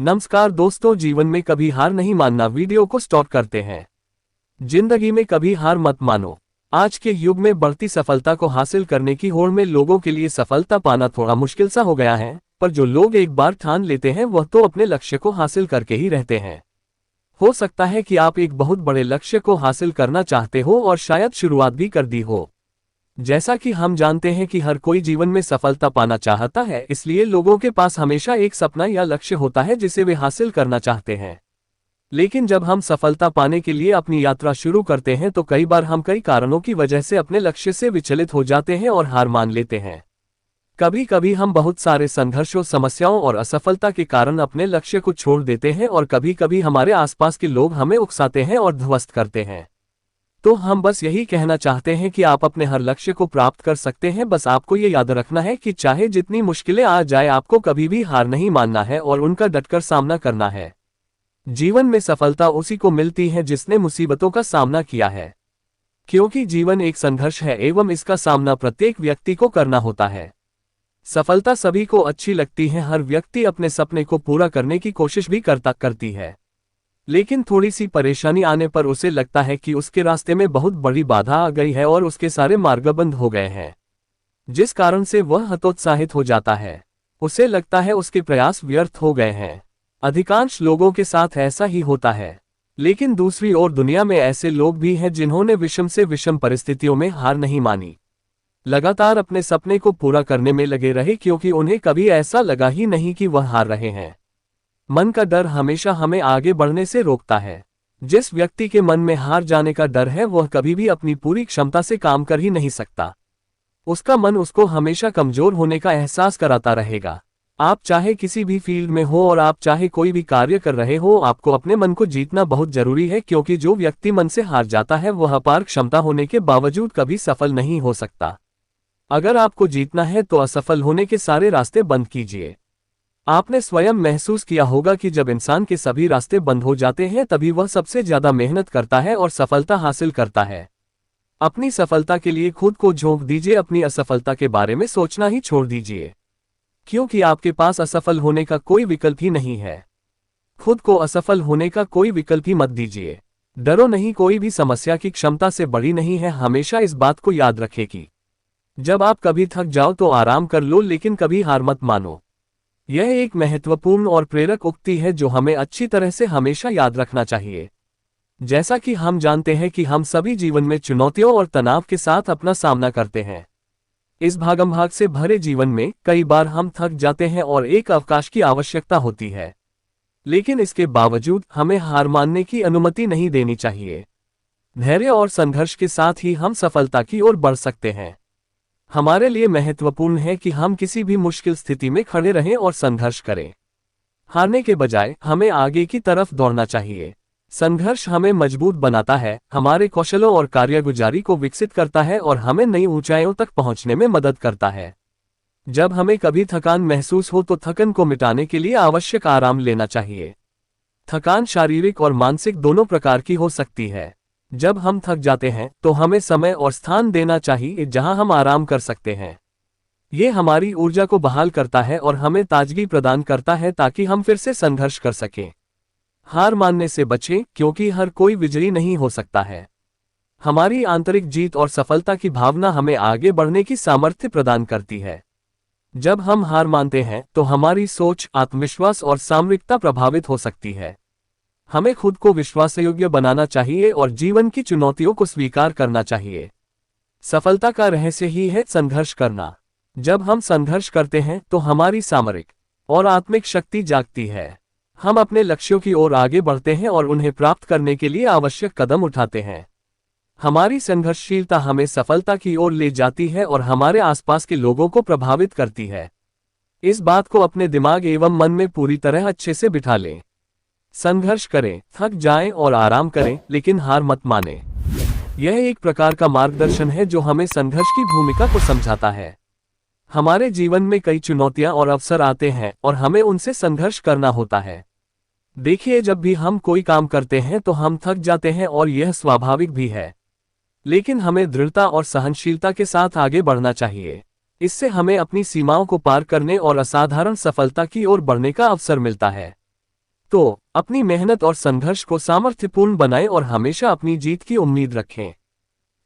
नमस्कार दोस्तों, जीवन में कभी हार नहीं मानना वीडियो को स्टॉप करते हैं। जिंदगी में कभी हार मत मानो। आज के युग में बढ़ती सफलता को हासिल करने की होड़ में लोगों के लिए सफलता पाना थोड़ा मुश्किल सा हो गया है, पर जो लोग एक बार ठान लेते हैं वह तो अपने लक्ष्य को हासिल करके ही रहते हैं। हो सकता है कि आप एक बहुत बड़े लक्ष्य को हासिल करना चाहते हो और शायद शुरुआत भी कर दी हो। जैसा कि हम जानते हैं कि हर कोई जीवन में सफलता पाना चाहता है, इसलिए लोगों के पास हमेशा एक सपना या लक्ष्य होता है जिसे वे हासिल करना चाहते हैं। लेकिन जब हम सफलता पाने के लिए अपनी यात्रा शुरू करते हैं तो कई बार हम कई कारणों की वजह से अपने लक्ष्य से विचलित हो जाते हैं और हार मान लेते हैं। कभी कभी हम बहुत सारे संघर्षों, समस्याओं और असफलता के कारण अपने लक्ष्य को छोड़ देते हैं और कभी कभी हमारे आसपास के लोग हमें उकसाते हैं और ध्वस्त करते हैं। तो हम बस यही कहना चाहते हैं कि आप अपने हर लक्ष्य को प्राप्त कर सकते हैं। बस आपको ये याद रखना है कि चाहे जितनी मुश्किलें आ जाए, आपको कभी भी हार नहीं मानना है और उनका डटकर सामना करना है। जीवन में सफलता उसी को मिलती है जिसने मुसीबतों का सामना किया है, क्योंकि जीवन एक संघर्ष है एवं इसका सामना प्रत्येक व्यक्ति को करना होता है। सफलता सभी को अच्छी लगती है, हर व्यक्ति अपने सपने को पूरा करने की कोशिश भी करती है, लेकिन थोड़ी सी परेशानी आने पर उसे लगता है कि उसके रास्ते में बहुत बड़ी बाधा आ गई है और उसके सारे मार्ग बंद हो गए हैं, जिस कारण से वह हतोत्साहित हो जाता है। उसे लगता है उसके प्रयास व्यर्थ हो गए हैं। अधिकांश लोगों के साथ ऐसा ही होता है, लेकिन दूसरी ओर दुनिया में ऐसे लोग भी हैं जिन्होंने विषम से विषम परिस्थितियों में हार नहीं मानी, लगातार अपने सपने को पूरा करने में लगे रहे, क्योंकि उन्हें कभी ऐसा लगा ही नहीं कि वह हार रहे हैं। मन का डर हमेशा हमें आगे बढ़ने से रोकता है। जिस व्यक्ति के मन में हार जाने का डर है वह कभी भी अपनी पूरी क्षमता से काम कर ही नहीं सकता। उसका मन उसको हमेशा कमजोर होने का एहसास कराता रहेगा। आप चाहे किसी भी फील्ड में हो और आप चाहे कोई भी कार्य कर रहे हो, आपको अपने मन को जीतना बहुत जरूरी है, क्योंकि जो व्यक्ति मन से हार जाता है वह अपार क्षमता होने के बावजूद कभी सफल नहीं हो सकता। अगर आपको जीतना है तो असफल होने के सारे रास्ते बंद कीजिए। आपने स्वयं महसूस किया होगा कि जब इंसान के सभी रास्ते बंद हो जाते हैं तभी वह सबसे ज्यादा मेहनत करता है और सफलता हासिल करता है। अपनी सफलता के लिए खुद को झोंक दीजिए, अपनी असफलता के बारे में सोचना ही छोड़ दीजिए, क्योंकि आपके पास असफल होने का कोई विकल्प ही नहीं है। खुद को असफल होने का कोई विकल्प ही मत दीजिए। डरो नहीं, कोई भी समस्या की क्षमता से बड़ी नहीं है। हमेशा इस बात को याद रखें कि जब आप कभी थक जाओ तो आराम कर लो, लेकिन कभी हार मत मानो। यह एक महत्वपूर्ण और प्रेरक उक्ति है जो हमें अच्छी तरह से हमेशा याद रखना चाहिए। जैसा कि हम जानते हैं कि हम सभी जीवन में चुनौतियों और तनाव के साथ अपना सामना करते हैं। इस भागम-भाग से भरे जीवन में कई बार हम थक जाते हैं और एक अवकाश की आवश्यकता होती है, लेकिन इसके बावजूद हमें हार मानने की अनुमति नहीं देनी चाहिए। धैर्य और संघर्ष के साथ ही हम सफलता की ओर बढ़ सकते हैं। हमारे लिए महत्वपूर्ण है कि हम किसी भी मुश्किल स्थिति में खड़े रहें और संघर्ष करें। हारने के बजाय हमें आगे की तरफ दौड़ना चाहिए। संघर्ष हमें मजबूत बनाता है, हमारे कौशलों और कार्यगुजारी को विकसित करता है और हमें नई ऊंचाइयों तक पहुंचने में मदद करता है। जब हमें कभी थकान महसूस हो तो थकन को मिटाने के लिए आवश्यक आराम लेना चाहिए। थकान शारीरिक और मानसिक दोनों प्रकार की हो सकती है। जब हम थक जाते हैं तो हमें समय और स्थान देना चाहिए जहां हम आराम कर सकते हैं। ये हमारी ऊर्जा को बहाल करता है और हमें ताजगी प्रदान करता है ताकि हम फिर से संघर्ष कर सकें। हार मानने से बचें, क्योंकि हर कोई विजयी नहीं हो सकता है। हमारी आंतरिक जीत और सफलता की भावना हमें आगे बढ़ने की सामर्थ्य प्रदान करती है। जब हम हार मानते हैं तो हमारी सोच, आत्मविश्वास और सामरिकता प्रभावित हो सकती है। हमें खुद को विश्वासयोग्य बनाना चाहिए और जीवन की चुनौतियों को स्वीकार करना चाहिए। सफलता का रहस्य ही है संघर्ष करना। जब हम संघर्ष करते हैं तो हमारी सामरिक और आत्मिक शक्ति जागती है। हम अपने लक्ष्यों की ओर आगे बढ़ते हैं और उन्हें प्राप्त करने के लिए आवश्यक कदम उठाते हैं। हमारी संघर्षशीलता हमें सफलता की ओर ले जाती है और हमारे आसपास के लोगों को प्रभावित करती है। इस बात को अपने दिमाग एवं मन में पूरी तरह अच्छे से बिठा लें। संघर्ष करें, थक जाएं और आराम करें, लेकिन हार मत मानें। यह एक प्रकार का मार्गदर्शन है जो हमें संघर्ष की भूमिका को समझाता है। हमारे जीवन में कई चुनौतियां और अवसर आते हैं और हमें उनसे संघर्ष करना होता है। देखिए, जब भी हम कोई काम करते हैं तो हम थक जाते हैं और यह स्वाभाविक भी है, लेकिन हमें दृढ़ता और सहनशीलता के साथ आगे बढ़ना चाहिए। इससे हमें अपनी सीमाओं को पार करने और असाधारण सफलता की ओर बढ़ने का अवसर मिलता है। तो अपनी मेहनत और संघर्ष को सामर्थ्यपूर्ण बनाएं और हमेशा अपनी जीत की उम्मीद रखें।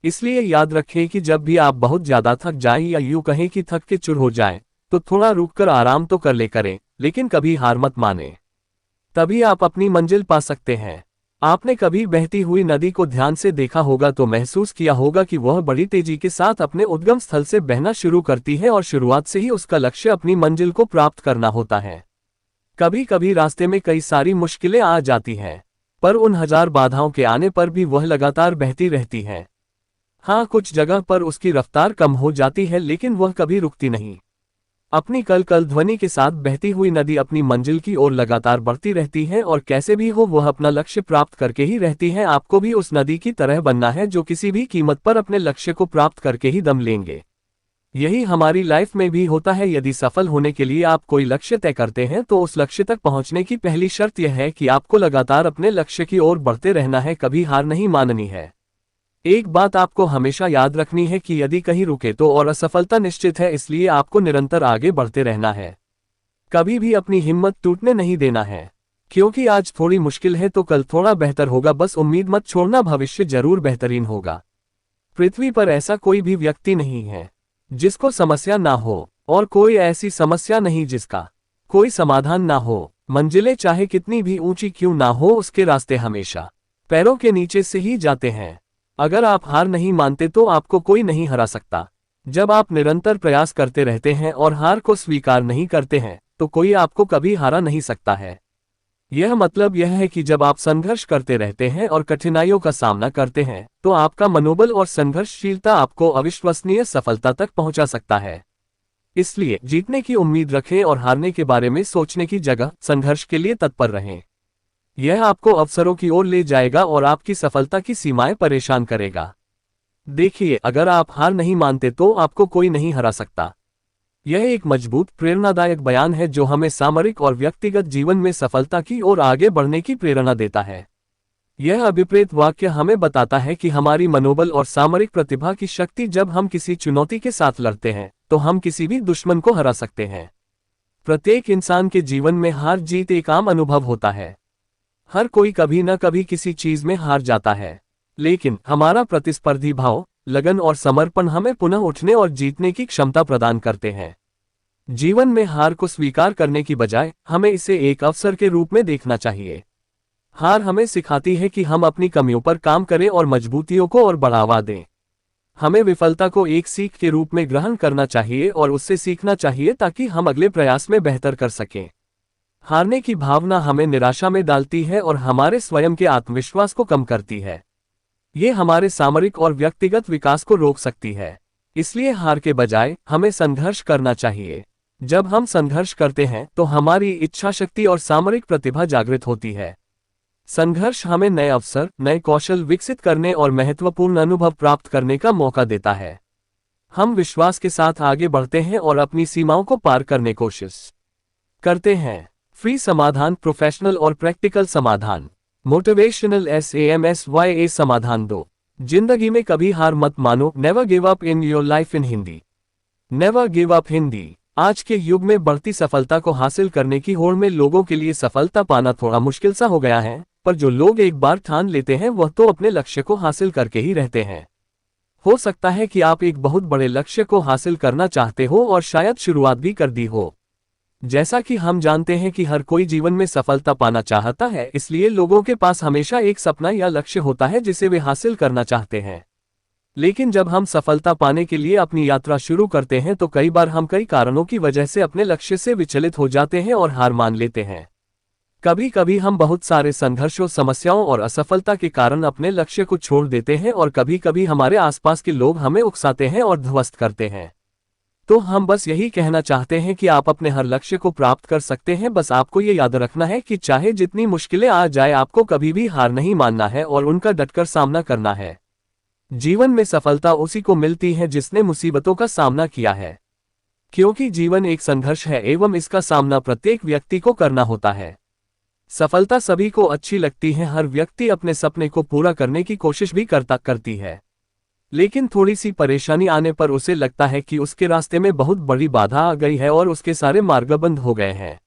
इसलिए याद रखें कि जब भी आप बहुत ज्यादा थक जाएं या यूं कहें कि थक के चुर हो जाएं, तो थोड़ा रुककर आराम तो कर ले करें, लेकिन कभी हार मत मानें। तभी आप अपनी मंजिल पा सकते हैं। आपने कभी बहती हुई नदी को ध्यान से देखा होगा तो महसूस किया होगा कि वह बड़ी तेजी के साथ अपने उद्गम स्थल से बहना शुरू करती है और शुरुआत से ही उसका लक्ष्य अपनी मंजिल को प्राप्त करना होता है। कभी कभी रास्ते में कई सारी मुश्किलें आ जाती हैं, पर उन हजार बाधाओं के आने पर भी वह लगातार बहती रहती है। हाँ, कुछ जगह पर उसकी रफ्तार कम हो जाती है, लेकिन वह कभी रुकती नहीं। अपनी कल कल ध्वनि के साथ बहती हुई नदी अपनी मंजिल की ओर लगातार बढ़ती रहती है और कैसे भी हो वह अपना लक्ष्य प्राप्त करके ही रहती है। आपको भी उस नदी की तरह बनना है जो किसी भी कीमत पर अपने लक्ष्य को प्राप्त करके ही दम लेंगे। यही हमारी लाइफ में भी होता है। यदि सफल होने के लिए आप कोई लक्ष्य तय करते हैं तो उस लक्ष्य तक पहुंचने की पहली शर्त यह है कि आपको लगातार अपने लक्ष्य की ओर बढ़ते रहना है, कभी हार नहीं माननी है। एक बात आपको हमेशा याद रखनी है कि यदि कहीं रुके तो और असफलता निश्चित है, इसलिए आपको निरंतर आगे बढ़ते रहना है। कभी भी अपनी हिम्मत टूटने नहीं देना है, क्योंकि आज थोड़ी मुश्किल है तो कल थोड़ा बेहतर होगा। बस उम्मीद मत छोड़ना, भविष्य जरूर बेहतरीन होगा। पृथ्वी पर ऐसा कोई भी व्यक्ति नहीं है जिसको समस्या ना हो, और कोई ऐसी समस्या नहीं जिसका कोई समाधान ना हो। मंजिलें चाहे कितनी भी ऊंची क्यों ना हो, उसके रास्ते हमेशा पैरों के नीचे से ही जाते हैं। अगर आप हार नहीं मानते तो आपको कोई नहीं हरा सकता। जब आप निरंतर प्रयास करते रहते हैं और हार को स्वीकार नहीं करते हैं तो कोई आपको कभी हरा नहीं सकता है। यह मतलब यह है कि जब आप संघर्ष करते रहते हैं और कठिनाइयों का सामना करते हैं तो आपका मनोबल और संघर्षशीलता आपको अविश्वसनीय सफलता तक पहुंचा सकता है। इसलिए जीतने की उम्मीद रखें और हारने के बारे में सोचने की जगह संघर्ष के लिए तत्पर रहें। यह आपको अवसरों की ओर ले जाएगा और आपकी सफलता की सीमाएं परेशान करेगा। देखिए, अगर आप हार नहीं मानते तो आपको कोई नहीं हरा सकता। यह एक मजबूत प्रेरणादायक बयान है जो हमें सामरिक और व्यक्तिगत जीवन में सफलता की ओर आगे बढ़ने की प्रेरणा देता है। यह अभिप्रेत वाक्य हमें बताता है कि हमारी मनोबल और सामरिक प्रतिभा की शक्ति, जब हम किसी चुनौती के साथ लड़ते हैं तो हम किसी भी दुश्मन को हरा सकते हैं। प्रत्येक इंसान के जीवन में हार जीत एक आम अनुभव होता है। हर कोई कभी न कभी किसी चीज में हार जाता है, लेकिन हमारा प्रतिस्पर्धी भाव, लगन और समर्पण हमें पुनः उठने और जीतने की क्षमता प्रदान करते हैं। जीवन में हार को स्वीकार करने की बजाय हमें इसे एक अवसर के रूप में देखना चाहिए। हार हमें सिखाती है कि हम अपनी कमियों पर काम करें और मजबूतियों को और बढ़ावा दें। हमें विफलता को एक सीख के रूप में ग्रहण करना चाहिए और उससे सीखना चाहिए ताकि हम अगले प्रयास में बेहतर कर सकें। हारने की भावना हमें निराशा में डालती है और हमारे स्वयं के आत्मविश्वास को कम करती है। ये हमारे सामरिक और व्यक्तिगत विकास को रोक सकती है। इसलिए हार के बजाय हमें संघर्ष करना चाहिए। जब हम संघर्ष करते हैं तो हमारी इच्छा शक्ति और सामरिक प्रतिभा जागृत होती है। संघर्ष हमें नए अवसर, नए कौशल विकसित करने और महत्वपूर्ण अनुभव प्राप्त करने का मौका देता है। हम विश्वास के साथ आगे बढ़ते हैं और अपनी सीमाओं को पार करने की कोशिश करते हैं। फ्री समाधान, प्रोफेशनल और प्रैक्टिकल समाधान। मोटिवेशनल SAMSYA समाधान 2। जिंदगी में कभी हार मत मानो, never give up in your life in Hindi. Never give up Hindi. आज के युग में बढ़ती सफलता को हासिल करने की होड़ में लोगों के लिए सफलता पाना थोड़ा मुश्किल सा हो गया है, पर जो लोग एक बार ठान लेते हैं वह तो अपने लक्ष्य को हासिल करके ही रहते हैं। हो सकता है कि आप एक बहुत बड़े लक्ष्य को हासिल करना चाहते हो और शायद शुरुआत भी कर दी हो। जैसा कि हम जानते हैं कि हर कोई जीवन में सफलता पाना चाहता है, इसलिए लोगों के पास हमेशा एक सपना या लक्ष्य होता है जिसे वे हासिल करना चाहते हैं। लेकिन जब हम सफलता पाने के लिए अपनी यात्रा शुरू करते हैं तो कई बार हम कई कारणों की वजह से अपने लक्ष्य से विचलित हो जाते हैं और हार मान लेते हैं। कभी कभी हम बहुत सारे संघर्षों, समस्याओं और असफलता के कारण अपने लक्ष्य को छोड़ देते हैं और कभी कभी हमारे आसपास के लोग हमें उकसाते हैं और ध्वस्त करते हैं। तो हम बस यही कहना चाहते हैं कि आप अपने हर लक्ष्य को प्राप्त कर सकते हैं। बस आपको ये याद रखना है कि चाहे जितनी मुश्किलें आ जाए, आपको कभी भी हार नहीं मानना है और उनका डटकर सामना करना है। जीवन में सफलता उसी को मिलती है जिसने मुसीबतों का सामना किया है, क्योंकि जीवन एक संघर्ष है एवं इसका सामना प्रत्येक व्यक्ति को करना होता है। सफलता सभी को अच्छी लगती है, हर व्यक्ति अपने सपने को पूरा करने की कोशिश भी करती है, लेकिन थोड़ी सी परेशानी आने पर उसे लगता है कि उसके रास्ते में बहुत बड़ी बाधा आ गई है और उसके सारे मार्ग बंद हो गए हैं।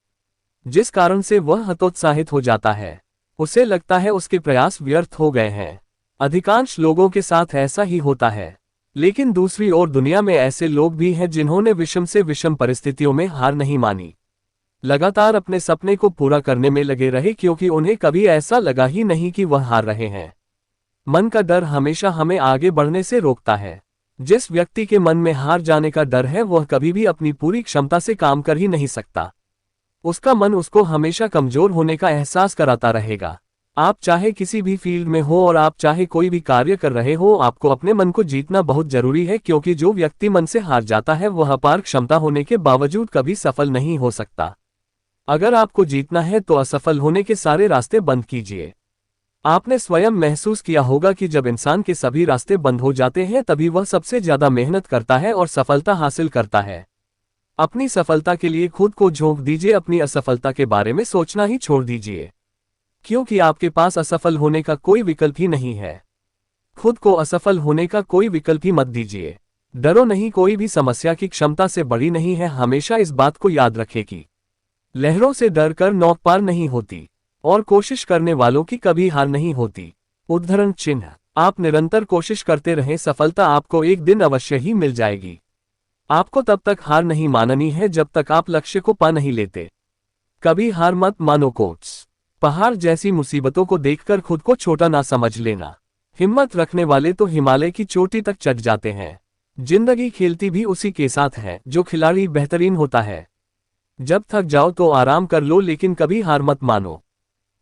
जिस कारण से वह हतोत्साहित हो जाता है। उसे लगता है उसके प्रयास व्यर्थ हो गए हैं। अधिकांश लोगों के साथ ऐसा ही होता है। लेकिन दूसरी ओर दुनिया में ऐसे लोग भी हैं जिन्होंने विषम से विषम परिस्थितियों में हार नहीं मानी। लगातार अपने सपने को पूरा करने में लगे रहे क्योंकि उन्हें कभी ऐसा लगा ही नहीं कि वह हार रहे हैं। मन का डर हमेशा हमें आगे बढ़ने से रोकता है। जिस व्यक्ति के मन में हार जाने का डर है वह कभी भी अपनी पूरी क्षमता से काम कर ही नहीं सकता। उसका मन उसको हमेशा कमजोर होने का एहसास कराता रहेगा। आप चाहे किसी भी फील्ड में हो और आप चाहे कोई भी कार्य कर रहे हो, आपको अपने मन को जीतना बहुत जरूरी है क्योंकि जो व्यक्ति मन से हार जाता है वह अपार क्षमता होने के बावजूद कभी सफल नहीं हो सकता। अगर आपको जीतना है तो असफल होने के सारे रास्ते बंद कीजिए। आपने स्वयं महसूस किया होगा कि जब इंसान के सभी रास्ते बंद हो जाते हैं तभी वह सबसे ज्यादा मेहनत करता है और सफलता हासिल करता है। अपनी सफलता के लिए खुद को झोंक दीजिए, अपनी असफलता के बारे में सोचना ही छोड़ दीजिए, क्योंकि आपके पास असफल होने का कोई विकल्प ही नहीं है। खुद को असफल होने का कोई विकल्प ही मत दीजिए। डरो नहीं, कोई भी समस्या की क्षमता से बड़ी नहीं है। हमेशा इस बात को याद रखें कि लहरों से डरकर नौक पार नहीं होती और कोशिश करने वालों की कभी हार नहीं होती। उद्धरण चिन्ह। आप निरंतर कोशिश करते रहें, सफलता आपको एक दिन अवश्य ही मिल जाएगी। आपको तब तक हार नहीं माननी है जब तक आप लक्ष्य को पा नहीं लेते। कभी हार मत मानो। कोट्स। पहाड़ जैसी मुसीबतों को देखकर खुद को छोटा ना समझ लेना। हिम्मत रखने वाले तो हिमालय की चोटी तक चढ़ जाते हैं। जिंदगी खेलती भी उसी के साथ है जो खिलाड़ी बेहतरीन होता है। जब थक जाओ तो आराम कर लो, लेकिन कभी हार मत मानो।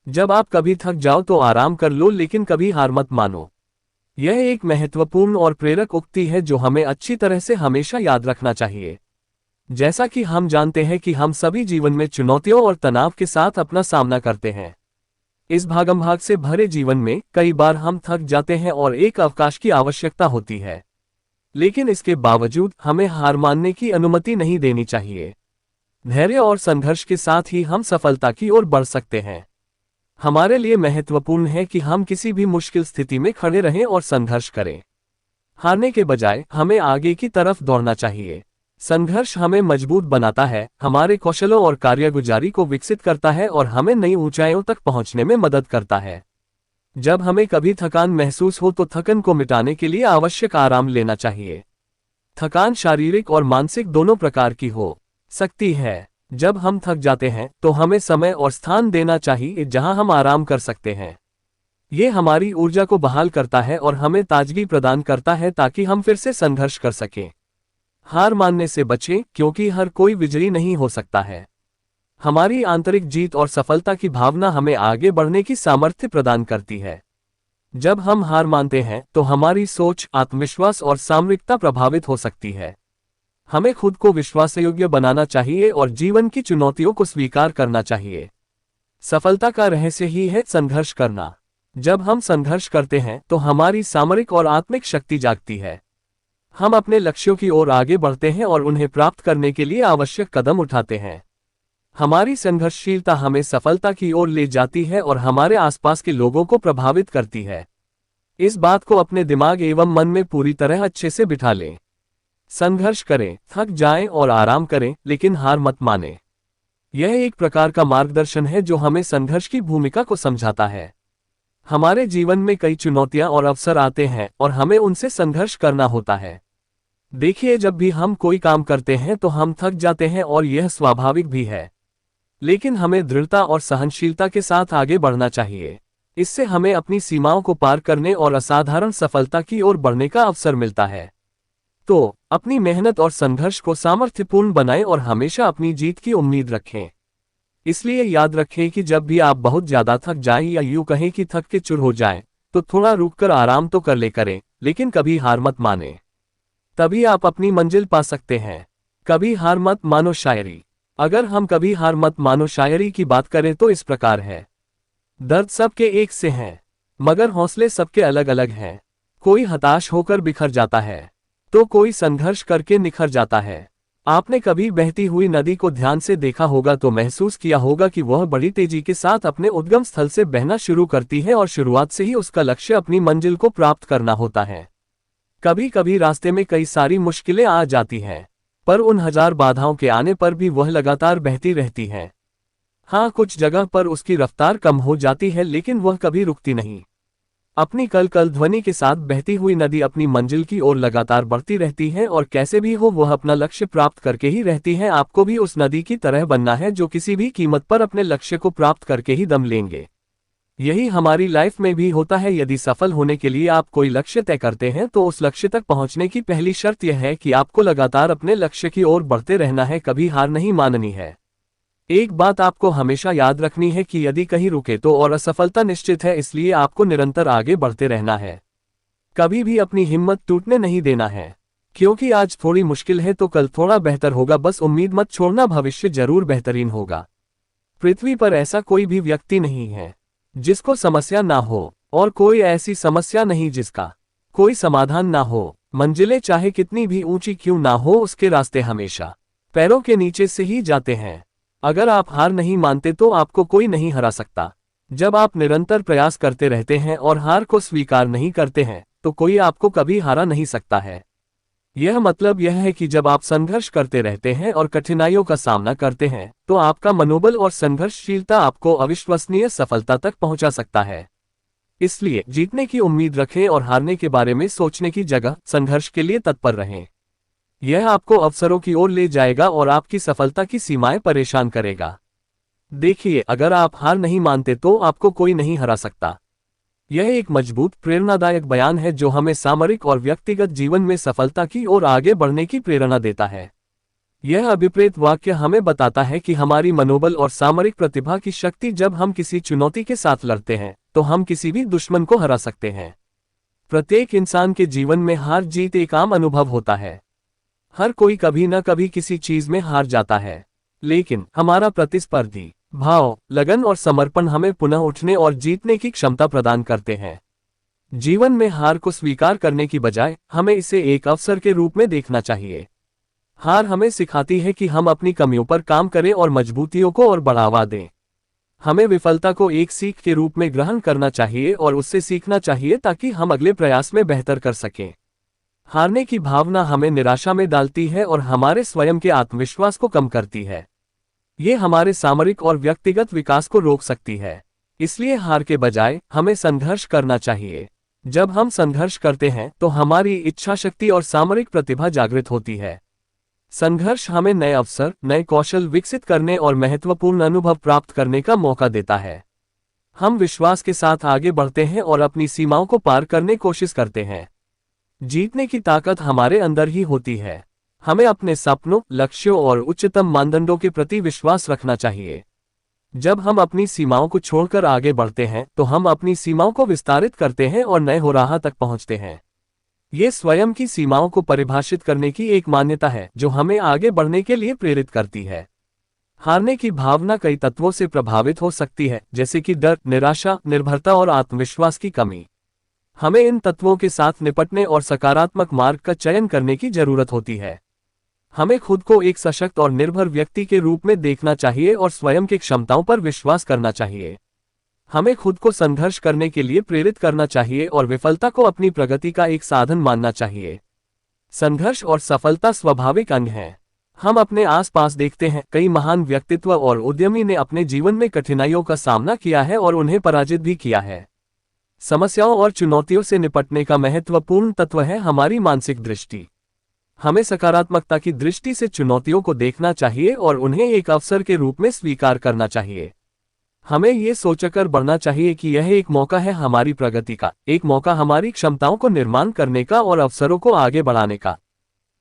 जब आप कभी थक जाओ तो आराम कर लो, लेकिन कभी हार मत मानो। यह एक महत्वपूर्ण और प्रेरक उक्ति है जो हमें अच्छी तरह से हमेशा याद रखना चाहिए। जैसा कि हम जानते हैं कि हम सभी जीवन में चुनौतियों और तनाव के साथ अपना सामना करते हैं। इस भागम-भाग से भरे जीवन में कई बार हम थक जाते हैं और एक अवकाश की आवश्यकता होती है। लेकिन इसके बावजूद हमें हार मानने की अनुमति नहीं देनी चाहिए। धैर्य और संघर्ष के साथ ही हम सफलता की ओर बढ़ सकते हैं। हमारे लिए महत्वपूर्ण है कि हम किसी भी मुश्किल स्थिति में खड़े रहें और संघर्ष करें। हारने के बजाय हमें आगे की तरफ दौड़ना चाहिए। संघर्ष हमें मजबूत बनाता है, हमारे कौशलों और कार्यगुजारी को विकसित करता है और हमें नई ऊंचाइयों तक पहुंचने में मदद करता है। जब हमें कभी थकान महसूस हो तो थकन को मिटाने के लिए आवश्यक आराम लेना चाहिए। थकान शारीरिक और मानसिक दोनों प्रकार की हो सकती है। जब हम थक जाते हैं तो हमें समय और स्थान देना चाहिए जहां हम आराम कर सकते हैं। ये हमारी ऊर्जा को बहाल करता है और हमें ताजगी प्रदान करता है ताकि हम फिर से संघर्ष कर सकें। हार मानने से बचें क्योंकि हर कोई विजयी नहीं हो सकता है। हमारी आंतरिक जीत और सफलता की भावना हमें आगे बढ़ने की सामर्थ्य प्रदान करती है। जब हम हार मानते हैं तो हमारी सोच, आत्मविश्वास और सामरिकता प्रभावित हो सकती है। हमें खुद को विश्वासयोग्य बनाना चाहिए और जीवन की चुनौतियों को स्वीकार करना चाहिए। सफलता का रहस्य ही है संघर्ष करना। जब हम संघर्ष करते हैं तो हमारी सामरिक और आत्मिक शक्ति जागती है। हम अपने लक्ष्यों की ओर आगे बढ़ते हैं और उन्हें प्राप्त करने के लिए आवश्यक कदम उठाते हैं। हमारी संघर्षशीलता हमें सफलता की ओर ले जाती है और हमारे आसपास के लोगों को प्रभावित करती है। इस बात को अपने दिमाग एवं मन में पूरी तरह अच्छे से बिठा लें। संघर्ष करें, थक जाएं और आराम करें, लेकिन हार मत मानें। यह एक प्रकार का मार्गदर्शन है जो हमें संघर्ष की भूमिका को समझाता है। हमारे जीवन में कई चुनौतियां और अवसर आते हैं और हमें उनसे संघर्ष करना होता है। देखिए, जब भी हम कोई काम करते हैं तो हम थक जाते हैं और यह स्वाभाविक भी है। लेकिन हमें दृढ़ता और सहनशीलता के साथ आगे बढ़ना चाहिए। इससे हमें अपनी सीमाओं को पार करने और असाधारण सफलता की ओर बढ़ने का अवसर मिलता है। तो अपनी मेहनत और संघर्ष को सामर्थ्यपूर्ण बनाएं और हमेशा अपनी जीत की उम्मीद रखें। इसलिए याद रखें कि जब भी आप बहुत ज्यादा थक जाएं या यूं कहें कि थक के चूर हो जाएं, तो थोड़ा रुककर आराम तो कर ले करें, लेकिन कभी हार मत मानें। तभी आप अपनी मंजिल पा सकते हैं। कभी हार मत मानो शायरी। अगर हम कभी हार मत मानो शायरी की बात करें तो इस प्रकार है। दर्द सबके एक से हैं, मगर हौसले सबके अलग अलग हैं। कोई हताश होकर बिखर जाता है तो कोई संघर्ष करके निखर जाता है। आपने कभी बहती हुई नदी को ध्यान से देखा होगा तो महसूस किया होगा कि वह बड़ी तेजी के साथ अपने उद्गम स्थल से बहना शुरू करती है और शुरुआत से ही उसका लक्ष्य अपनी मंजिल को प्राप्त करना होता है। कभी कभी रास्ते में कई सारी मुश्किलें आ जाती हैं, पर उन हजार बाधाओं के आने पर भी वह लगातार बहती रहती है। हाँ, कुछ जगह पर उसकी रफ्तार कम हो जाती है, लेकिन वह कभी रुकती नहीं। अपनी कल कल ध्वनि के साथ बहती हुई नदी अपनी मंजिल की ओर लगातार बढ़ती रहती है और कैसे भी हो वह अपना लक्ष्य प्राप्त करके ही रहती है। आपको भी उस नदी की तरह बनना है जो किसी भी कीमत पर अपने लक्ष्य को प्राप्त करके ही दम लेंगे। यही हमारी लाइफ में भी होता है। यदि सफल होने के लिए आप कोई लक्ष्य तय करते हैं तो उस लक्ष्य तक पहुंचने की पहली शर्त यह है कि आपको लगातार अपने लक्ष्य की ओर बढ़ते रहना है, कभी हार नहीं माननी है। एक बात आपको हमेशा याद रखनी है कि यदि कहीं रुके तो और असफलता निश्चित है, इसलिए आपको निरंतर आगे बढ़ते रहना है। कभी भी अपनी हिम्मत टूटने नहीं देना है, क्योंकि आज थोड़ी मुश्किल है तो कल थोड़ा बेहतर होगा। बस उम्मीद मत छोड़ना, भविष्य जरूर बेहतरीन होगा। पृथ्वी पर ऐसा कोई भी व्यक्ति नहीं है जिसको समस्या ना हो, और कोई ऐसी समस्या नहीं जिसका कोई समाधान ना हो। मंजिलें चाहे कितनी भी ऊंची क्यों ना हो, उसके रास्ते हमेशा पैरों के नीचे से ही जाते हैं। अगर आप हार नहीं मानते तो आपको कोई नहीं हरा सकता। जब आप निरंतर प्रयास करते रहते हैं और हार को स्वीकार नहीं करते हैं तो कोई आपको कभी हरा नहीं सकता है। यह मतलब यह है कि जब आप संघर्ष करते रहते हैं और कठिनाइयों का सामना करते हैं तो आपका मनोबल और संघर्षशीलता आपको अविश्वसनीय सफलता तक पहुंचा सकता है। इसलिए जीतने की उम्मीद रखें और हारने के बारे में सोचने की जगह संघर्ष के लिए तत्पर रहें। यह आपको अवसरों की ओर ले जाएगा और आपकी सफलता की सीमाएं परेशान करेगा। देखिए, अगर आप हार नहीं मानते तो आपको कोई नहीं हरा सकता। यह एक मजबूत प्रेरणादायक बयान है जो हमें सामरिक और व्यक्तिगत जीवन में सफलता की ओर आगे बढ़ने की प्रेरणा देता है। यह अभिप्रेत वाक्य हमें बताता है कि हमारी मनोबल और सामरिक प्रतिभा की शक्ति, जब हम किसी चुनौती के साथ लड़ते हैं तो हम किसी भी दुश्मन को हरा सकते हैं। प्रत्येक इंसान के जीवन में हार जीत एक आम अनुभव होता है। हर कोई कभी न कभी किसी चीज में हार जाता है, लेकिन हमारा प्रतिस्पर्धी भाव, लगन और समर्पण हमें पुनः उठने और जीतने की क्षमता प्रदान करते हैं। जीवन में हार को स्वीकार करने की बजाय हमें इसे एक अवसर के रूप में देखना चाहिए। हार हमें सिखाती है कि हम अपनी कमियों पर काम करें और मजबूतियों को और बढ़ावा दें। हमें विफलता को एक सीख के रूप में ग्रहण करना चाहिए और उससे सीखना चाहिए ताकि हम अगले प्रयास में बेहतर कर सकें। हारने की भावना हमें निराशा में डालती है और हमारे स्वयं के आत्मविश्वास को कम करती है। ये हमारे सामरिक और व्यक्तिगत विकास को रोक सकती है। इसलिए हार के बजाय हमें संघर्ष करना चाहिए। जब हम संघर्ष करते हैं तो हमारी इच्छा शक्ति और सामरिक प्रतिभा जागृत होती है। संघर्ष हमें नए अवसर, नए कौशल विकसित करने और महत्वपूर्ण अनुभव प्राप्त करने का मौका देता है। हम विश्वास के साथ आगे बढ़ते हैं और अपनी सीमाओं को पार करने की कोशिश करते हैं। जीतने की ताकत हमारे अंदर ही होती है। हमें अपने सपनों, लक्ष्यों और उच्चतम मानदंडों के प्रति विश्वास रखना चाहिए। जब हम अपनी सीमाओं को छोड़कर आगे बढ़ते हैं तो हम अपनी सीमाओं को विस्तारित करते हैं और नए राह तक पहुंचते हैं। ये स्वयं की सीमाओं को परिभाषित करने की एक मान्यता है जो हमें आगे बढ़ने के लिए प्रेरित करती है। हारने की भावना कई तत्वों से प्रभावित हो सकती है, जैसे कि डर, निराशा, निर्भरता और आत्मविश्वास की कमी। हमें इन तत्वों के साथ निपटने और सकारात्मक मार्ग का चयन करने की जरूरत होती है। हमें खुद को एक सशक्त और निर्भर व्यक्ति के रूप में देखना चाहिए और स्वयं की क्षमताओं पर विश्वास करना चाहिए। हमें खुद को संघर्ष करने के लिए प्रेरित करना चाहिए और विफलता को अपनी प्रगति का एक साधन मानना चाहिए। संघर्ष और सफलता स्वाभाविक अंग हैं। हम अपने आसपास देखते हैं, कई महान व्यक्तित्व और उद्यमी ने अपने जीवन में कठिनाइयों का सामना किया है और उन्हें पराजित भी किया है। समस्याओं और चुनौतियों से निपटने का महत्वपूर्ण तत्व है हमारी मानसिक दृष्टि। हमें सकारात्मकता की दृष्टि से चुनौतियों को देखना चाहिए और उन्हें एक अवसर के रूप में स्वीकार करना चाहिए। हमें ये सोचकर बढ़ना चाहिए कि यह एक मौका है हमारी प्रगति का, एक मौका हमारी क्षमताओं को निर्माण करने का और अवसरों को आगे बढ़ाने का।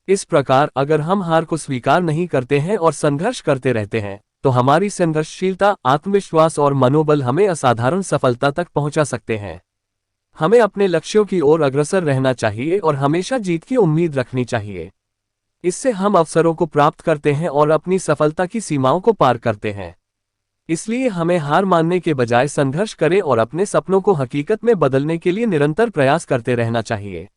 इस प्रकार अगर हम हार को स्वीकार नहीं करते हैं और संघर्ष करते रहते हैं तो हमारी संघर्षशीलता, आत्मविश्वास और मनोबल हमें असाधारण सफलता तक पहुंचा सकते हैं। हमें अपने लक्ष्यों की ओर अग्रसर रहना चाहिए और हमेशा जीत की उम्मीद रखनी चाहिए। इससे हम अवसरों को प्राप्त करते हैं और अपनी सफलता की सीमाओं को पार करते हैं। इसलिए हमें हार मानने के बजाय संघर्ष करें और अपने सपनों को हकीकत में बदलने के लिए निरंतर प्रयास करते रहना चाहिए।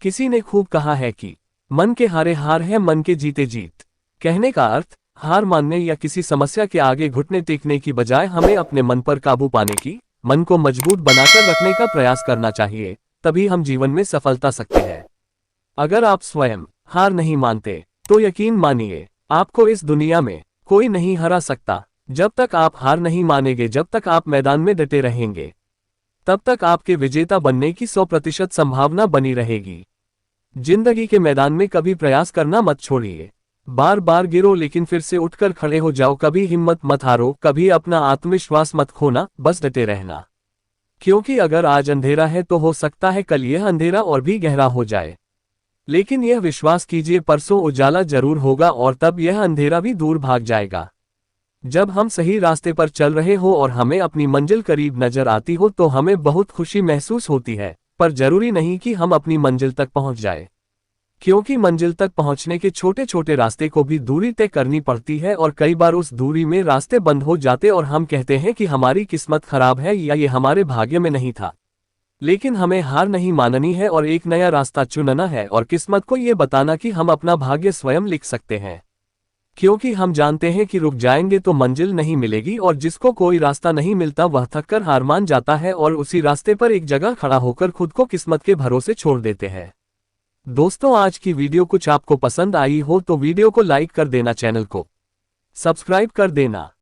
किसी ने खूब कहा है कि मन के हारे हार है, मन के जीते जीत। कहने का अर्थ, हार मानने या किसी समस्या के आगे घुटने टेकने की बजाय हमें अपने मन पर काबू पाने की, मन को मजबूत बनाकर रखने का प्रयास करना चाहिए। तभी हम जीवन में सफलता सकते हैं। अगर आप स्वयं हार नहीं मानते तो यकीन मानिए, आपको इस दुनिया में कोई नहीं हरा सकता। जब तक आप हार नहीं मानेंगे, जब तक आप मैदान में डटे रहेंगे, तब तक आपके विजेता बनने की 100% संभावना बनी रहेगी। जिंदगी के मैदान में कभी प्रयास करना मत छोड़िए। बार बार गिरो लेकिन फिर से उठकर खड़े हो जाओ। कभी हिम्मत मत हारो, कभी अपना आत्मविश्वास मत खोना, बस डटे रहना। क्योंकि अगर आज अंधेरा है तो हो सकता है कल यह अंधेरा और भी गहरा हो जाए। लेकिन यह विश्वास कीजिए, परसों उजाला जरूर होगा और तब यह अंधेरा भी दूर भाग जाएगा। जब हम सही रास्ते पर चल रहे हो और हमें अपनी मंजिल करीब नजर आती हो तो हमें बहुत खुशी महसूस होती है, पर जरूरी नहीं कि हम अपनी मंजिल तक पहुंच जाए। क्योंकि मंजिल तक पहुंचने के छोटे छोटे रास्ते को भी दूरी तय करनी पड़ती है और कई बार उस दूरी में रास्ते बंद हो जाते और हम कहते हैं कि हमारी किस्मत खराब है या ये हमारे भाग्य में नहीं था। लेकिन हमें हार नहीं माननी है और एक नया रास्ता चुनना है और किस्मत को ये बताना कि हम अपना भाग्य स्वयं लिख सकते हैं। क्योंकि हम जानते हैं कि रुक जाएंगे तो मंजिल नहीं मिलेगी और जिसको कोई रास्ता नहीं मिलता वह थककर हार मान जाता है और उसी रास्ते पर एक जगह खड़ा होकर खुद को किस्मत के भरोसे छोड़ देते हैं। दोस्तों, आज की वीडियो कुछ आपको पसंद आई हो तो वीडियो को लाइक कर देना, चैनल को सब्सक्राइब कर देना।